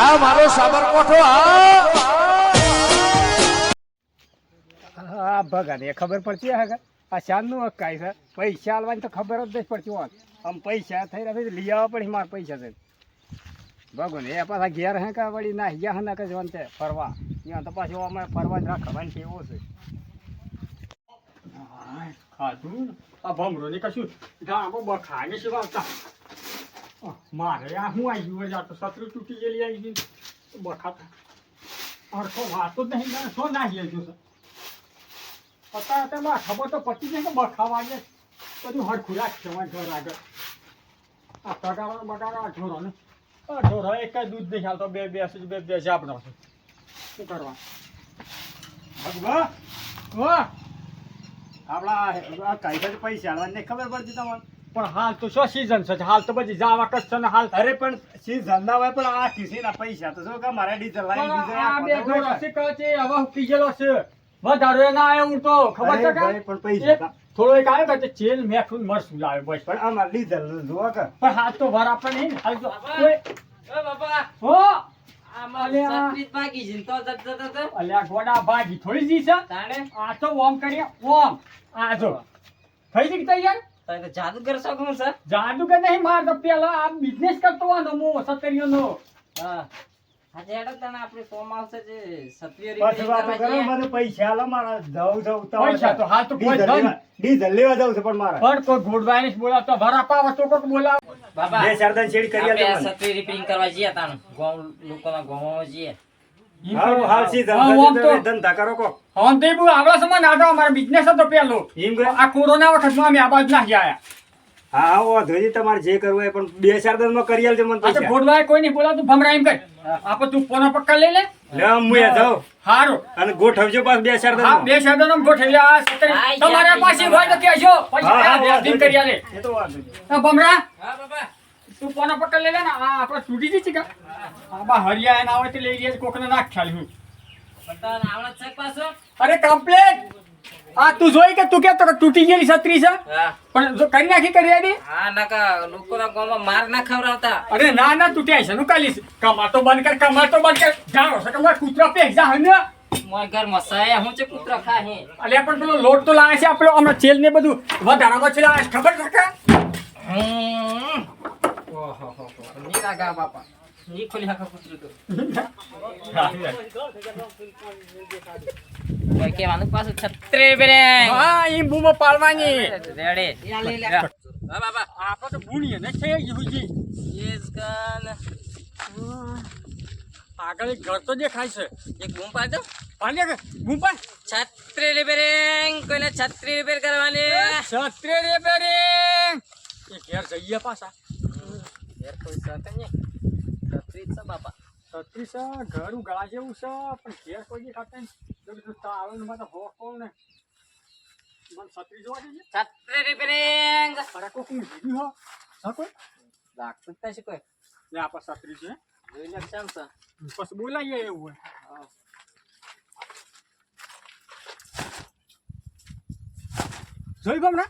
હા મારો સાબરકોઠો હા ભગત એ ખબર પડતી હે આ શાનનું કાંઈ છે પૈસા આલવાની તો ખબર જ નહીં પડતી હોત આમ પૈસા થઈ રહ્યા લઈ આવવા પડે મારા પૈસા છે ભગવાન એ પાછા ઘેર હે કા વળી ના ગયા ના કે જવાનું છે ફરવા ત્યાં તો પાછું અમે ફરવા જ રાખવાની કેવો છે ખાધું આ ભમરો ને કશું ગામો બખાને છે વાવતા મારે આ હું આવી ગયું આ તો સતરું તૂટી ગયેલી આવી ગઈ બખાતા અડખો વાતો જ નહીં શું નાખી ગયો છે અત્યારે તેમાં ખબર તો પતી જાય કે બખાવા છે બધું હરખું રાખશે ઘર આગળ આ તગારો બગારો આ ઢોરો ને ઢોરો એક દૂધ નહીં ખાતો બે જાપડો છે શું કરવા ભગવા આપણા કાયદા પૈસા આલવાની ખબર પડતી તમારે પણ હાલ તો શું સીઝન છે હાલ તો બધી જાવા કચ્છ ને હાલ અરે પણ સીઝન ના હોય પણ આ કિસીના પૈસા તો શું કે મારે ડીઝલ લાઈન આ બે ઢોરો છે કહે છે હવે હુકી ગયેલો છે વધારે ના આવ્યો હું તો ખબર છે કે પણ પૈસા થોડો એક આવ્યો કે ચેલ મેઠું મરસું લાવે બસ પણ અમાર ડીઝલ જોવા કે પણ હાથ તો ભર આપણે નહીં હાલ જો ઓય બાપા હો આમાં સત્રીત ભાગી જીન તો અલ્યા ગોડા ભાગી થોડી જી છે તાણે આ તો ઓમ કરીએ ઓમ આ જો થઈ ગઈ તૈયાર તો જાદુગર શકું સર જાદુગર નહીં માર તો પેલા આ બિઝનેસ કરતો વાનો મો સત્રીઓનો હા આજે હેડો તને આપણે ફોર્મ આવશે જે સત્રીય રીતે મને પૈસા આલો મારા જાવ પૈસા તો હાલ તો કોઈ ડીઝલ લેવા જાવ છે પણ મારા પણ કોઈ ગોડવાઈને બોલાવતો ભરા પાવ તો કોક બોલાવ બાબા બે સરદાન છેડી કરી આલે આપણે સત્રી રિપેરિંગ કરવા જઈએ તાણ ગામ લોકોના ગામમાં જઈએ હાલ સી ધંધા કરો કો હમ તે બુ આવડા સમય નાડો અમારો બિઝનેસ હતો પેલો આ કોરોના વખતમાં અમે આબાદ ના ગયા હા ઓ ધોજી તમારે જે કરવું એ પણ બે સરદાન માં કરી આલજો મને પૈસા ગોડવાય કોઈ નહીં બોલાવ તું ભમરા એમ કર આપો તું પોનો પક્કા લઈ લે લે મુએ જાવ હારો અને ગોઠવજો પાસ બે સરદાન હા બે સરદાન માં ગોઠવી આ સત્રી તમારા પાસે હોય તો કહેજો પૈસા વ્યાજ કરી આલે એ તો વાત ભમરા હા બાબા તું પોનો પકડ લે ને આ આપણે છૂટી જી છે કે આ બા હરિયા ના હોય તો લઈ જઈએ કોકને નાખ ખાલી હું બતા આવડત છે પાછો અરે કમ્પ્લીટ આ તું જોઈ કે તું કે તો તૂટી ગયેલી છત્રી છે પણ જો કરી નાખી કરી રેડી હા નકા લોકોના ગામમાં માર ના ખવરાવતા અરે ના ના તૂટ્યા છે નું કાલીસ કમર તો બંધ કર જાણો છે કે માર કૂતરા પે જા હને મોય ઘર મસાયા હું છે કૂતરા ખા હે અલે પણ પેલો લોટ તો લાવે છે આપણો હમણાં ચેલ ને બધું વધારામાં છે ખબર છે કે ઓહો ની લાગા બાપા ની ખોલી હાકા કૂતરું તો કોઈ કેવાનું પાછું છત્રી બેરે હા ઈ બૂમો પાડવાની રેડી યા લઈ લે હા બાબા આપો તો ભૂણીએ ને છે યુજી યસ કાન આગળ એક ઘર તો દેખાય છે એક બૂમ પાડો પાડે કે બૂમ પાડ છત્રી રિપેરિંગ કોઈને છત્રી રિપેર કરવાની છત્રી રિપેરિંગ એ ઘેર જઈએ પાછા ઘેર કોઈ સાથે નહીં છત્રી છે બાપા છત્રી છે ઘર ઉગાડા જેવું છે પણ ઘેર કોઈ દેખાતા નહીં જો તાળો ને મને હો કોણ ને મને છત્રી જોવા જઈએ છત્રી રિપેરિંગ અરે કોક ઊંઘી હો હા કોઈ લાગતું જ છે કોઈ લે આપા છત્રી છે જોઈ લે કેમ છે પછી બોલાઈએ એવું હોય હા જોઈ ગમરા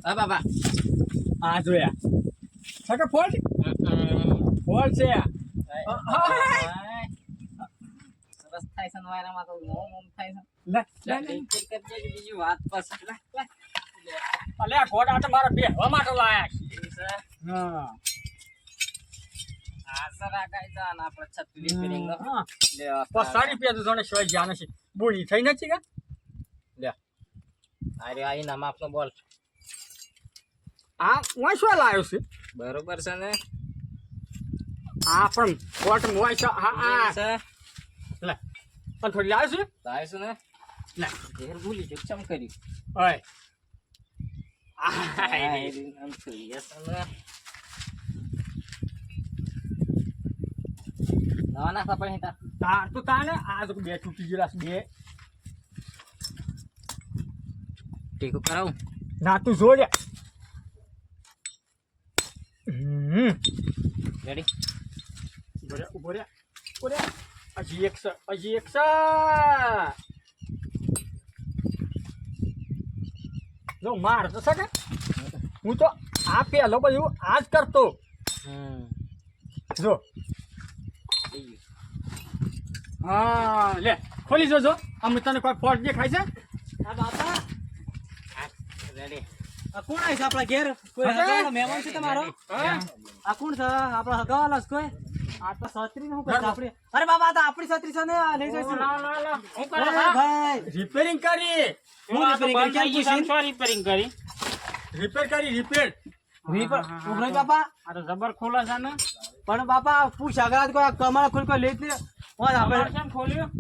હા બાબા આ જોયા સકે ફોલ્ટ છે સરસ થાય છે નવાયરામાં તો મોમ થાય છે લે બીજી વાત પછી અલે આ ઘોડા તો મારા બેહવા માટે લાયા છે હા આ સરા કાઈ જાન આપણે છત્રી રિપેરિંગ હા લે 50 રૂપિયા તો જોને શોય જાને છે બોલી થઈ નથી કે લે અરે આઈ નામ આપનો બોલ આ હું શું લાવ્યો છે બરોબર છે ને આ પણ કોટ મોય છે હા આ છે લે પણ થોડી લાવ્યો છે ને લે ઘેર ભૂલી જો ચમ કરી ઓય આ આમ તો યસ ને ના સપણ હેતા તા તો તાને આ તો બે તૂટી ગયેલા છે બે ટેકો કરાવું ના તું જો લે રેડી ઉભો રે હજી એક જો માર તો સકે હું તો આ પેલો બધું આજ કરતો જો થઈ ગયું. હા લે ખોલી જોજો અમે તને કોઈ ફોલ્ટ દેખાય છે આ બાપા રેડી. આ કોણ આવ્યું છે આપણા ઘેર કોઈ હા? હગાવાળો મહેમાન છે તમારો હા? આ કોણ છે આપણા હગાવાળા છે કોઈ આ તો છત્રી નું બરાબર. આપણી અરે બાબા આ તો આપણી છત્રી છે ને આ લઈ જઈશું હું કરો અરે હા? ભાઈ રિપેરિંગ કરી હું repairing કરી? કેમ પૂછ્યું? શું રિપેરિંગ કરી? રિપેર કરી રિપેર રીપર ઉભરો બાપા આ તો જબર ખોલે છે ને. પણ બાપા પૂછ આગળ કોઈ કમાડા ખોલ કોઈ લેત નહીં ઓય તમારે આપણે કેમ ખોલ્યું?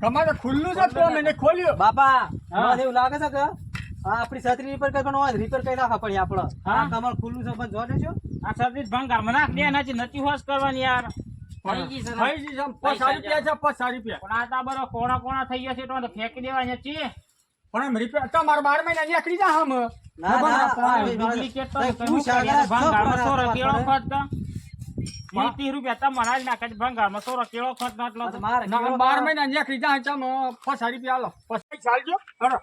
તમારે ખુલ્લું છે તો મેં ખોલ્યું બાપા હા. મને એવું લાગે છે કે આ આપણી છત્રી રિપેર કરી પણ હોય રિપેર કરી નાખવા પડી આપણે હા. હા તમારે ખુલ્લું છે પણ જોડે છો આ સર્વિસ ભંગારમાં નાખ દે એનાથી નથી હોશ કરવાની યાર. થઈ ગઈ છે ને. થઈ ગઈ છે 50 રૂપિયા છે 50 રૂપિયા પણ આ તો બરો કોણા કોણા થઈ ગયા છે તો ફેંકી દેવા અહીંયા છીએ. પણ એમ રિપેર તમારે 12 મહિના નીકળી જા હમ ના ના ડુપ્લિકેટ તો ભાઈ, કઈ પૂછ કરીએ? આગળ ભંગારમાં છો, 16 કેળો પડે. ખર્ચ તો. 20 રૂપિયા તમારે આલી નાખે છે, ભંગારમાં 16 કેળો ખર્ચ ના એટલો તો. મારે ના 12 મહિના નીકળી જા ચમ 50 રૂપિયા આલો પછી ચાલજો હરો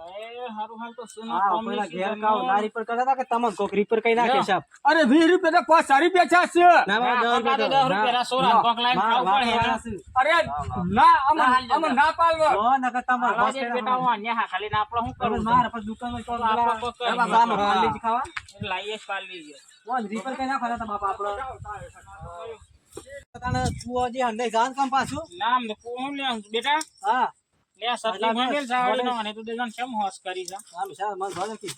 એ હારું હાલ તો સોનું હા કામ પેલા ની ઘેર season કાવ નું. ના રિપેર કરતા હતા કે તમને કોક રિપેર કરી નાખે સાહેબ અરે 20 રૂપિયા તો 50 રૂપિયા છે ના હા, મારે 10 પગારે રૂપિયા 10 રૂપિયા સોરા કોક લાઈન ખાવું પડે એને. અરે ના અમન ના પાલવો ઓ નકર તમારે આવા હોશ જે કરી બેટા નાખવાનું. હું અહીંયા ખાલી ના આપણે શું બરાબર, કરવું મારે પછી દુકાનમાં તો આપણે પેલા કોક બાબા કરી ગામમાં હા. ખાલી જ ખાવા છે? લાઈએ જ પાલવી છે. ઓ રિપેર કરી નાખવાના હતા બાપા આપણો તને તું હજી હંડે જાન કામ પાછું નામ તો કોણ લે બેટા હા લે આ સબ્જી ભંગેલ સાવડી નો અને તું દેજન કેમ હોશ કરી છે ચાલુ છે મને ભલે કી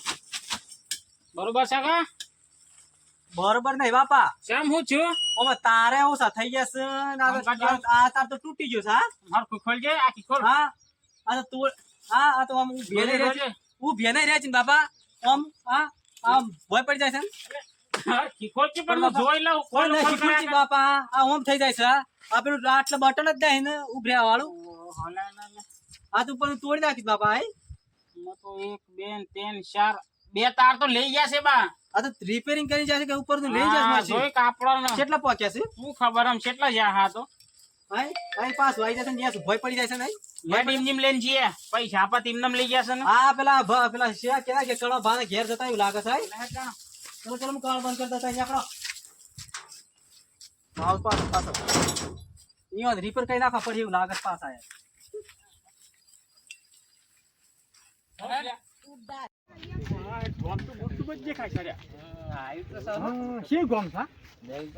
બરોબર છે કા બરોબર નહીં બાપા કેમ હું છું ઓમાં તારે ઓછા થઈ જશે ને આ તાર તો તૂટી ગયો છે હા હરખું ખોલજે આખી ખોલ હા આ તો તું હા આ તો આમ ભેને રહે છે હું ભેને રહે છે ને બાપા આમ હા આમ ભય પડી જાય છે ને હરખી ખોલ કે પણ હું જોઈ લઉં કોઈ ખોલ નહીં ખોલ શીખવું છે બાપા આ ઓમ થઈ જાય છે આ પેલું આટલા બટન જ દે ને ઉભર્યા વાળું આ તું પણ તોડી નાખી બાપા હે તો 1 2 3 4 બે તાર તો લઈ ગયા છે બા આ તો રિપેરિંગ કરી જાય છે કે ઉપર લઈ જાય હા, છે જોઈ કાપડો ને કેટલા પહોંચ્યા છે શું ખબર આમ કેટલા જ્યાં હા તો અહીં પાછું આવી જશે ને જ્યાં ભય પડી જાય છે નહીં મેં ટીમ જીમ લઈને જઈએ પૈસા આપા ટીમ નામ લઈ ગયા છે ને આ પેલા શિયા કેના કે કડો ભાને ઘેર જતા એવું લાગે છે ચલો ચલો હું કાળ બંધ કરતા હતા અહીંયા આવો પાછો પાછો અહીંયા રિપેર કરી નાખવા પડી એવું લાગે છે પાછા ગોમ તો મોટું બધું દેખાય છે રે. આવ્યું તો હા, શી ગોમ છે? દમ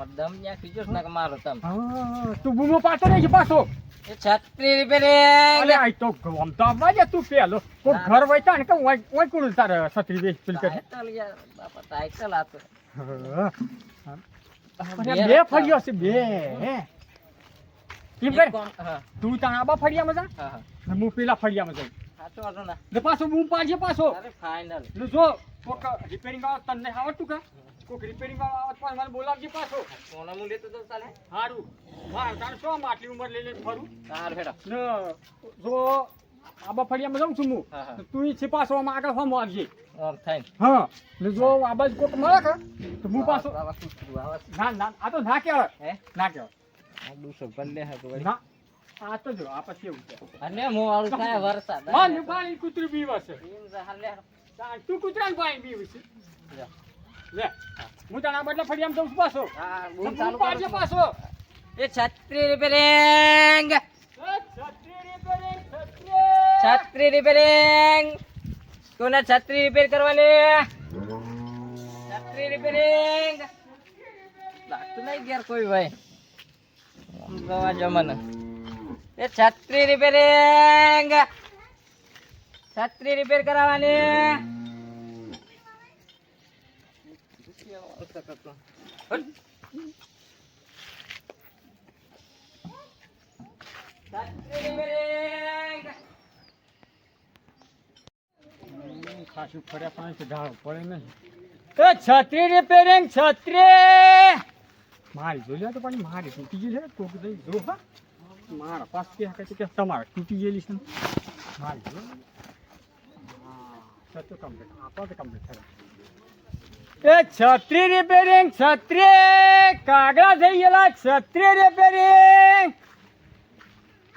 ત્યાં ખીચો ને મારો તમ હા, તું બૂમો પાડતો નહીં છે પાછો એ છત્રી રિપેરિંગ અરે આ તો ગોમ તો આવવા દે તું પેલો કોઈ ઘર વૈતા ને કે ઓય કોણ તારે છત્રી વેચ પેલી કરે ટાઇટલ યાર બાપા ટાઇટલ આતો હા. અરે બે ફળિયો છે બે કેમ કર હા તું તારા આબા ફળિયામાં જા હા ને હું પેલા ફળિયામાં જાઉં સાચો વાંધો ના ને પાછો બૂમ પાડજે પાછો અરે ફાઇનલ ને જો કોક રિપેરિંગ આવે તને આવડતું કા કોક રિપેરિંગ આવે તો મને બોલાવજે પાછો સોના હું લેતો તો ચાલે સારું માર તાર શું આટલી ઉંમર લઈ લઈને ફરું તાર ભેડા ને જો આબા ફળિયામાં જાઉં છું હું હા, હા. તો તું છે પાછો આમાં આગળ ફોર્મ આવજે ઓમ થાય હા ને જો આ બાજુ કોક મળે કે તો હું પાછો આવા કૂતરું આવા ના ના આ તો ના કહેવાય હે ના કહેવાય આ દુસો ભલે હે તો વળી ના આ તો જો આ પછી એવું છે અને મો વાળું થાય વરસાદ હા ને પાણી કૂતરું બીવા છે એમ તો હાલે તું કૂતરાને પાણી પીવું છે જા. લે હું તને આ બદલે ફળિયામાં જાઉં છું પાછો હા ને બૂમ બૂમ ચાલુ પાડજે કરો પાછો એ છત્રી રિપેરિંગ છત્રી રિપેરિંગ કોને છત્રી રિપેર કરવાની છત્રી રિપેરિંગ લાગતું નહીં ઘેર કોઈ ભાઈ આમ જોવા જમાને એ છત્રી રિપેરિંગ છત્રી રિપેર કરાવવાની છત્રી રિપેરિંગ ખાસું ફર્યા પણ છે ઢાળ પડે નહીં એ છત્રી રિપેરિંગ છત્રી મારી જોઈ લે તો પણ મારી તૂટી ગઈ છે કોક દઈ જો હા મારા પાસ કે કહે છે કે તમારે તૂટી ગયેલી છે ને. મારી જો હા તો કમ્પ્લીટ આપણા તો કમ્પ્લીટ થયા એ છત્રી રિપેરિંગ છત્રી કાગડા થઈ ગયેલા છત્રી રિપેરિંગ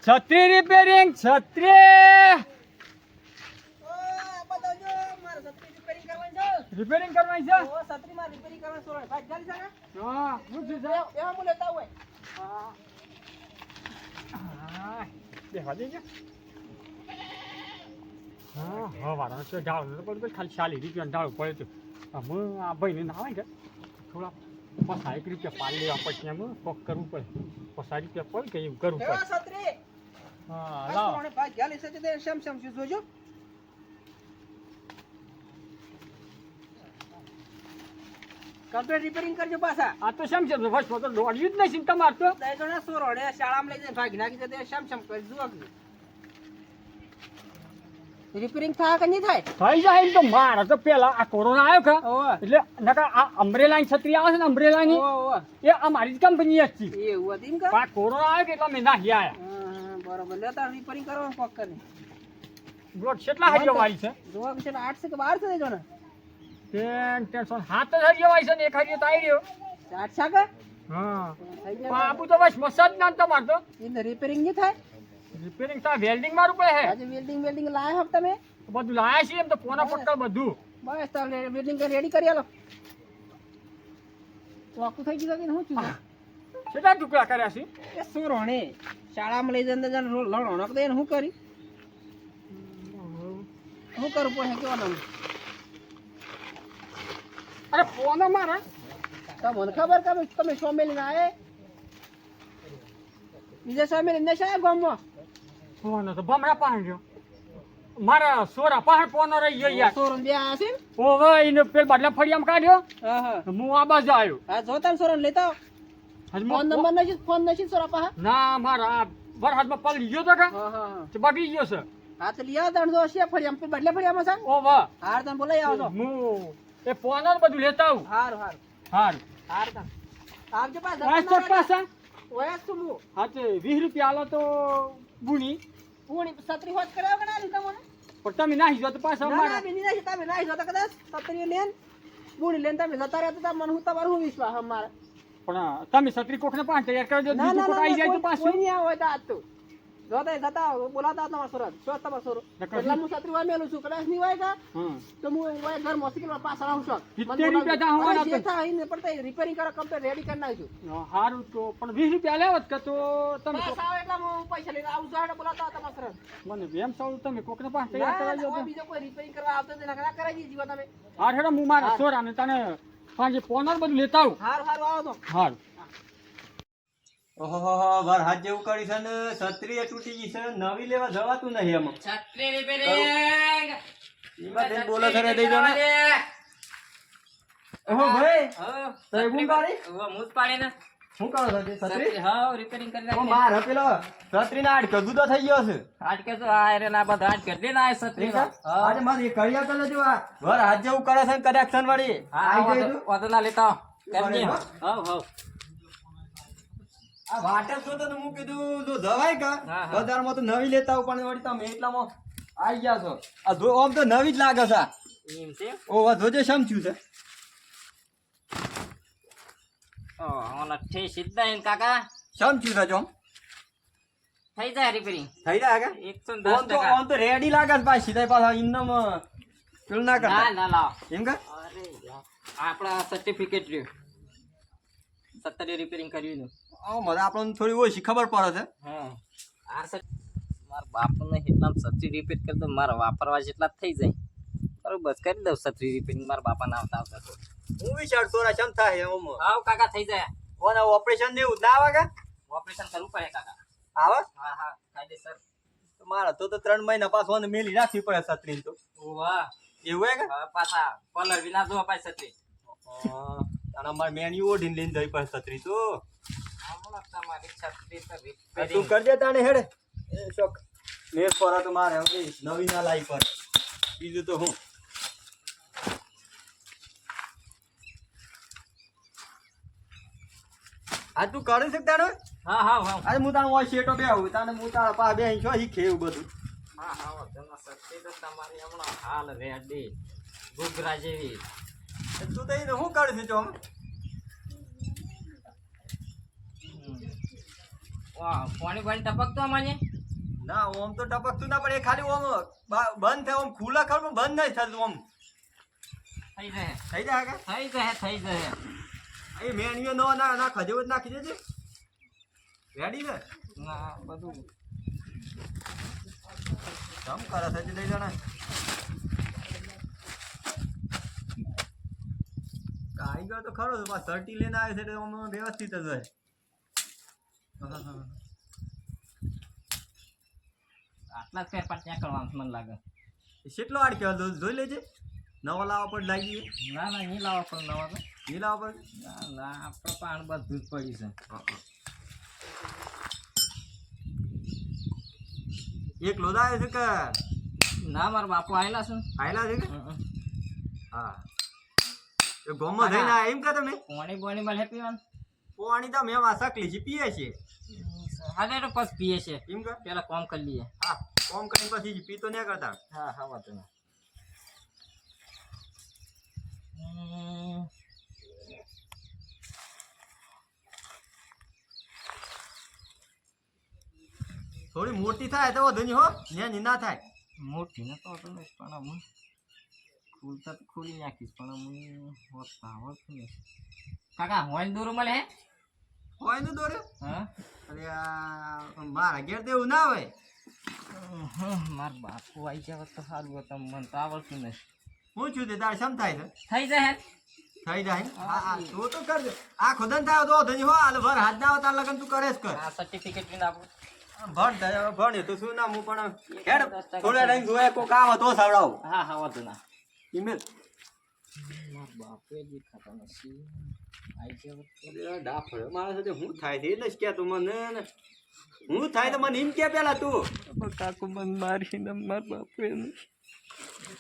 છત્રી રિપેરિંગ છત્રી રિપેરિંગ કરવાની છે ઓ છત્રીમાં રિપેરિંગ કરવાનું સોરો ભાઈ ચાલી શકે હા શું થયું છે એવા હું લેતા હોય હા દેખા દેજો હા હા વાળા તો જાવ તો બધું ખાલી 40 રૂપિયા ડાળું પડે તો અમે આ ભાઈને ના આવે કે થોડા 60 રૂપિયા પાલ લેવા પછી એમ કોક કરવું પડે 60 રૂપિયા પડે કે એવું કરવું પડે એવા છત્રી હા આ લાવ સોરો ભાઈ ચાલી શકે તે શમ શમ છે જોજો કમ્પ્લીટ રિપેરિંગ કરજો પાછા આ તો શેમ છે વર્ષ તો દોડ્યું જ નહીં તમાર તો દઈ દો ને સોરો ને શાળામાં લઈ જઈને ભાગી નાખી દે શમ શમ કરી જુઓ રિપેરિંગ થાય કે નહીં થાય થઈ જાય એમ તો મારે તો પેલા આ કોરોના આવ્યો કે ઓવા એટલે નકા આ અમ્બ્રેલાની છત્રી આવે છે ને અમ્બ્રેલાની ઓવા એ આ મારી જ કંપની જ હતી એવું હતું એમ કે પણ આ કોરોના આવ્યો કે એટલે મેં નાખી આયા બરોબર લેતા રિપેરિંગ કરવાનું પક કરી બ્લોડ કેટલા હરિયો વાળી છે જોવા કે છે 8 કે 12 છે જો ને ટેન્શન હાથ જ હરિયો વાળી છે ને એક હરિયો તો આવી રહ્યો 8 છાકા હા થઈ પણ ગયા આબુ તો બસ મસાજ ના તમાર તો એને રિપેરિંગ નહીં થાય રિપેરિંગ તા વેલ્ડિંગ મારું પડે હે આજે વેલ્ડિંગ લાયા હો તમે બધું લાયા છે એમ તો પોના પટકા બધું બસ તો વેલ્ડિંગ રેડી કરી આલો ચોખ્ખું થઈ ગયું કે હું છું કેટલા ટુકડા કર્યા છે એ શું રોણે શાળામાં લઈ જઈને જણ લણો નક દે હું કરી હું કરું પડે કેવો નામ અરે પોના મારા તમને ખબર કે તમે સોમેલી ના આયે બીજા સોમેલી ને શાય ગામમાં પોનો તો બમરા પાણ ગયો મારા સોરા પહાડ પોનો રહી ગયો યાર સોરન બે આ છે ઓવે એને પેલ બાટલા ફળિયામાં કાઢ્યો હા હા હું આ બાજુ આવ્યો હા જોતા સોરન લેતા હજી ફોન નંબર નથી ફોન નથી સોરા પાસે ના મારા વરહાદમાં પલળી ગયો તો કે હા હા તે બગડી ગયો છે હા તો લિયા દણ દો છે ફળિયામ પે બદલે ફળિયામાં છે ઓ વાહ હાર તને બોલાઈ આવો છો હું એ પોનો બધું લેતા આવું હાર હાર હાર હાર તને આવજો પાછા ઓય તું મુ હા તે 20 રૂપિયા આલો તો બુણી પૂણી છત્રી હોત કરાવ કે ના લીધા મને પણ તમે નાહી જો તો પાછા ના ના મારા બિની ના તમે ના જોતા કદાચ છત્રી લેન પૂણી લેન તમે જતા રહેતા મને હું તમારું હું વિશ્વાસ અમારે પણ તમે છત્રી કોકને પાંચ તૈયાર કરજો ના બીજું ના કોક આવી જાય તો કોઈ પાછું નહીં આવે તો આજ તો જોતા જતા બોલાતા તમારા સોરત શો તમારા સોરો એટલે હું છત્રી વા મેલું છું કદાચ નહીં હોય કા હમ તો હું વાય ઘર મોસીકલ પાછળ આવું છું 70 રૂપિયા તા હોવાના જે થાય ને પડતા રિપેરિંગ કરો કમ્પ્લીટ રેડી કરી નાખજો હારું તો પણ 20 રૂપિયા લેવત કે તો તમે બસ આવે એટલે હું પૈસા લઈને આવું છું બોલાતા તમારા સોરત મને વેમ સાવ તમે કોકને પાંચ તૈયાર કરાવજો તો બીજો કોઈ રિપેરિંગ કરવા આવતો જ ના કરાવી દીધી તમે હાર હેડો હું મારા સોરાને તને પાંચે પોનર બધું લેતા આવું હાર હાર આવો તો હાર ઓહો વાર હાથ જેવું કરી છે ને છત્રી એ તૂટી ગઈ છે નવી લેવા જવાતું નહીં એમાં છત્રી રિપેરિંગ એમાં તેમ બોલે છે રે દઈ દો ને ઓહો ભાઈ તો એવું પાડી શું કરો છો છત્રી ઓ માર પેલો છત્રી ના આડ કદું તો થઈ ગયો છે આજે મારે એ કડિયા તો લેજો આ વાર હાથ જેવું કરે છે ને કનેક્શન વાળી આઈ જાય આ વાટે છો તો હું કીધું જો જવાય કા બજારમાં તો નવી લેતા આવું પણ વળી તમે એટલામાં આવી ગયા છો આ જો આમ તો નવી જ લાગે છે ઓ જોજે શમ થયું છે શમ થયું છે જોમ થઈ જાય રિપેરિંગ થઈ જાય કે 110 આમ તો રેડી લાગે છે પાછી સીધા પાછા ઇન્નમ પેલું ના કરતા ના લાવ એમ કે આપણા સર્ટિફિકેટ રહ્યું સત્તરી રિપેરિંગ કર્યું મને આપણને થોડી ઓછી ખબર પડે છે મારા બાપને એટલા સત્રી રિપેર કરી દઉં મારા વાપરવા જેટલા થઈ જાય બરોબર કરી દઉં સત્રી રિપેરિંગ મારા બાપા ના આવતા હું વિચાર તોરા શમ થાય એમ આવ કાકા થઈ જાય ઓને ઓપરેશન ને એવું ના આવે કે ઓપરેશન કરવું પડે કાકા આવે હા હા કાયદેસર મારા તો 3 મહિના પાછો ઓને મેલી રાખવી પડે છત્રી તો વાહ એવું હે કે પાછા કલર વિના જો અપાય સત્રી અને અમારે મેન્યુ ઓઢીને લઈને જઈ પડે છત્રી તો હમણાં તમારી છત્રી તો તું રિપેરિંગ કરજે તાણે હેડે એ શોક મેં પરા તો મારે હવે નવી ના લાવી પર બીજું તો હું આ તું કરી શકતા ને હા હા હા અરે હું તાણ શેટો બે આવું તાને હું તારા પા બે છો શીખે એવું બધું હા હા તેમાં સત્રી તો તમારી હમણાં હાલ રેડી ઘૂઘરા જેવી તું તો એને શું કરે છે જો વાહ પાણી પાણી ટપકતો અમારે ના ઓમ તો ટપકતું ના પણ એ ખાલી ઓમ બંધ થાય ઓમ ખુલ્લા ખર બંધ નહીં થતું ઓમ થઈ જાય થઈ જાય કે થઈ જાય એ મેણીઓ નો ના ખજેવો જ નાખી દેજે રેડી ને ના બધું કામ કરે છે લઈ જણા કારીગર તો ખરો છે સર્ટી લઈને આવે છે એટલે આમ વ્યવસ્થિત જ હોય આટલા જ ફેરફાર ત્યાં કરવાનું મને લાગે કેટલો આડ કહેવાય જોઈ લેજે નવા લાવવા પર લાગી ના નહીં લાવો પણ નવા તો નહીં લાવવા પર ના આપણે પાણ બધું જ પડ્યું છે એક લોદા આવે છે કે ના મારા બાપુ આવેલા છે આયલા છે કે હા એ ગોમમાં જઈને આયા એમ કે તમે પાણી મળે પીવાનું પાણી તો મેં સકલી છે પીએ છે હા તો પછી પીએ છે એમ કે પેલા કોમ કરી લઈએ હા કોમ કરીને પછી પીતો નહીં કરતા હા વાંધો નહીં થોડી મોટી થાય તો વધુ નહીં હો ને ના થાય મોટી ન તો પણ હું ખુલતા તો ખુલી નાખીશ પણ હું આવડતું નહીં કાકા હોય દોરો મળે હે હોય ને દોર્યો હા અરે આ મારા ઘેર તો એવું ના હોય મારા બાપુ આવી જાય તો સારું હતું મને તો આવડતું નહીં હું છું તે તારે સમ થાય છે થઈ જાય થઈ જાય હા હા તો કરજો આ ખુદન થાય તો વધુ નહીં હો હાલ ભર હાથ ના આવતા લગન તું કરે જ કર આ સર્ટિફિકેટ લઈને આપું ભણ તો શું નામ હું પણ હેડ થોડા ટાઈમ જોયા કોઈ કામ હતો સાવડાવું હા વાંધો ના ઈમેલ મારા બાપુ જ ખાતા નથી આવી અરે ડાફળ માણસ હું થાય છે એટલે જ કે તું મને હું થાય તો મને એમ કે પેલા તું કાકુ મને મારીને મારા બાપુ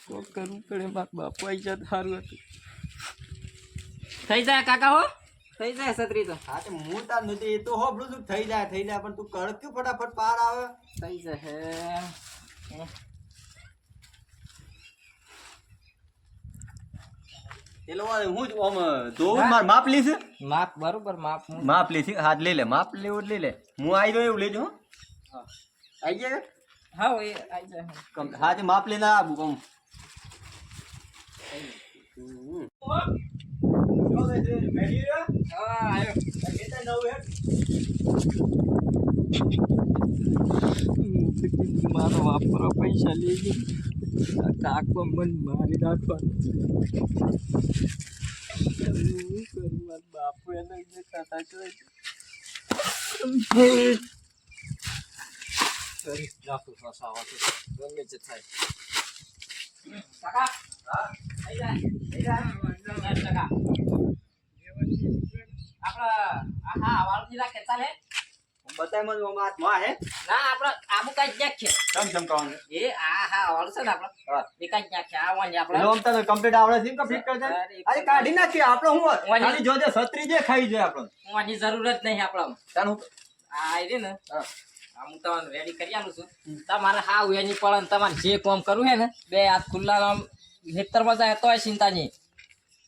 શું કરવું પડે મારા બાપુ આવી જાય સારું હતું થઈ જાય કાકા હો થઈ જાય છત્રી તો હા તો હું તાર નથી એ તો હોબળું તું થઈ જાય પણ તું કર ક્યું ફટાફટ પાર આવે થઈ જાય પેલો હું જ આમ ધોવું માર માપ લીશ માપ બરોબર માપ લીશ હાથ લઈ લે માપ લેવું લઈ લે હું આવી રહ્યો એવું લેજો હા આવી જાય હા એ આવી જાય હા માપ લઈને આવું કમ મારો વાપરો પૈસા લઈ ગયો કાકો મને મારી નાખવાનું બાપુ એને ખાતા ગમે તે થાય કાકા હા વાળજી રાખે ચાલે બતાય મને માં હે ના આપડે આબુ કાઈ જ છે ચમ કાવાનું એ હા વાળ છે ને આપડે એ કાઈ જ છે આ વાળી આપડે લોમ તને કમ્પ્લીટ આવડે છે કે ફિટ કરી દે અરે કાઢી નાખી આપણો હું ખાલી જોજે છત્રી જે ખાઈ જાય આપણો ઓની જરૂર જ નહીં આપડે તાનું આ રે ને હું તમને રેડી કરી આલું છું તમારે હા એની પડે તમારે જે કામ કરવું હે ને બે હાથ ખુલ્લા આમ ખેતરમાં જાય તોય ચિંતા નહીં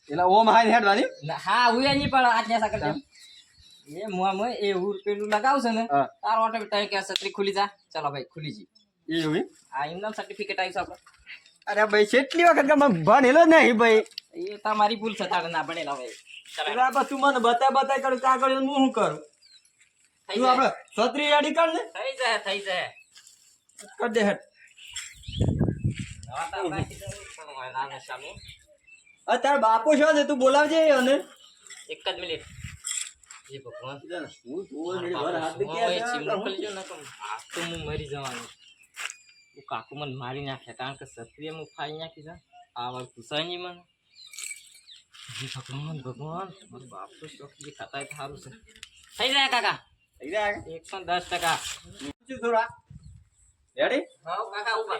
એટલે ઓમ હાઈ હેડવાની હા એની પણ આજ ને સાકર એ મોમ એ ઉર પેલું લગાવશે ને તાર ઓટોમેટિક કે છત્રી ખુલી જા ચાલો ભાઈ ખુલી જી એવું આ ઇનામ સર્ટિફિકેટ આવી છે આપણે અરે ભાઈ કેટલી વખત કે મને ભણેલો નહીં ભાઈ એ તમારી ભૂલ છે તારે ના ભણેલા ભાઈ એટલે આ તું મને બતાય કરું કાગળ હું શું કરું તું આપણે છત્રી રેડી કર ને થઈ જાય કર દે હેડ અત્યારે બાપો છો ને તું બોલાવજે અને એક જ મિનિટ એ ભગવાન હું હાથ તો હું મરી જવાનું કાકુ મને મારી નાખે કારણ કે સત્રીય હું ફાઈ નાખી છે આવડ પૂછાય નહીં મને ભગવાન મારો બાપ તો શોખ જે ખાતા સારું છે થઈ જાય કાકા થઈ જાય 110% થોડા રેડી હા કાકા ઉભા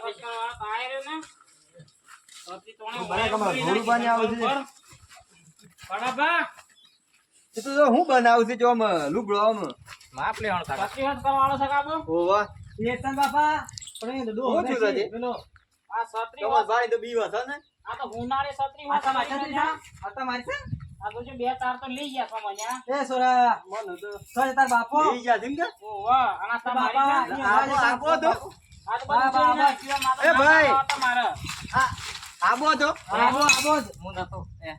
ઘોડું પાણી આવે છે તો હું બનાવું છું જો આમ લુગડો આમ માપ લેવાનું કાકા ઓવા ચેતન બાપા પણ એ હું છું રાજી પેલો આ છત્રી તમાર ભાઈ તો બીવા છે ને આ તો ઉનાળે છત્રી માં તમારી આ તમારી છે આ તો જે બે તાર તો લઈ ગયા તમારે એ સોરા મન તો સોરે તાર બાપો લઈ જા દિમ કે ઓ વાહ આના તમારી આપો તો આ તો બાપા એ ભાઈ. તમારે આ આબો તો આબો જ. હું નતો એ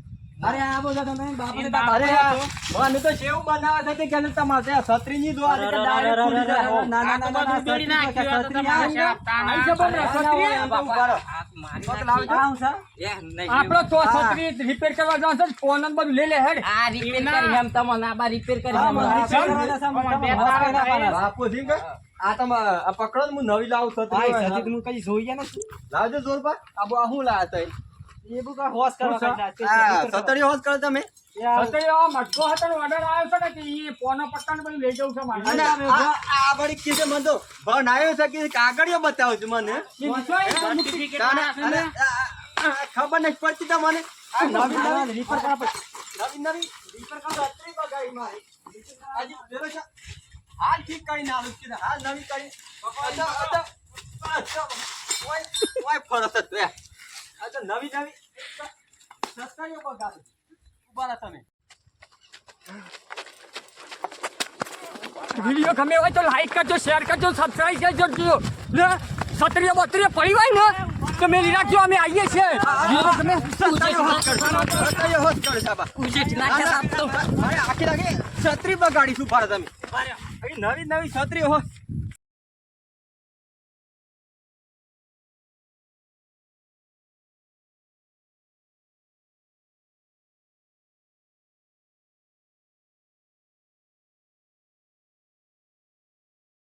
અરે આબો છો તમે બાપાને બા- અરે અરે મને તો સેવ બનાવે છે કે તમારે આ છત્રીની દો આજે કે ડાયરેક્ટ ફૂટી જાય. ના ના ના ના બધું બેડી નાખ્યું આ તો તમારા શાપ તાના. આઈ છે બંધ છત્રી? બાપા, હાથ મારી પગ નાખ્યો. લાવજો. આવું છે એ નહીં આપણો તો હા. છત્રી રિપેર કરવા જવાનું છે ફોન નંબર લઈ લે હેડ આ રિપેર કરી એમ તમને આ બા રિપેર કરી હા, એમ. મને રિપેર કરવાના છે, મને બે હવા તારા કઈ નાખવાના છે. બાપુ સિંહ કે આ તમે આ પકડો ને હું નવી લાવું હા, છત્રી એ હોય. સજી હું કઈ જોઈએ નથી લાવજો જોર પર આબો આ હું લાયા તઈ એ બુકા હોશ કરવા શું કાઢી આ નાખે. સતરી હોશ કરો તમે યાર, છત્રી આ મટકો હતો ને ઓર્ડર આવ્યો છે ને કે ઈ ફોન પટ્ટા ને બધું લઈ જવું છે મારે અને આ બડી કીધે મને તો ભાવ નાયો છે કે કાગળિયો બતાવો છો મને ઈ વિશ્વાસ સર્ટિફિકેટ તાને- આપે અને ને. આ ખબર નહીં પડતી તમને આ નવી હા, નવી રિપેર કરવા પડે. નવી રીપર કરો છત્રી બગાડી મારી આજે બેરો છે હાલ ઠીક કરીને આલું કીધું હાલ નવી કરી ઓય ફરસ જ રે આ તો નવી છત્રીઓ બગાડી ઉભા રહો તમે વિડીયો ગમે હોય તો લાઈક કરજો શેર કરજો સબસ્ક્રાઇબ કરજો ને છત્રીઓ બત્રીઓ પડી હોય ને તો મેલી રાખજો અમે આવીએ છીએ વિડીયો ગમે છત્રીઓ હોશ કરજો છત્રીઓ હોશ કરો સાબા ઉજેટ નાખ્યા સાપ તો. અરે આખી લાગે છત્રી બગાડી શું પાડે તમે નવી નવી છત્રી હોશ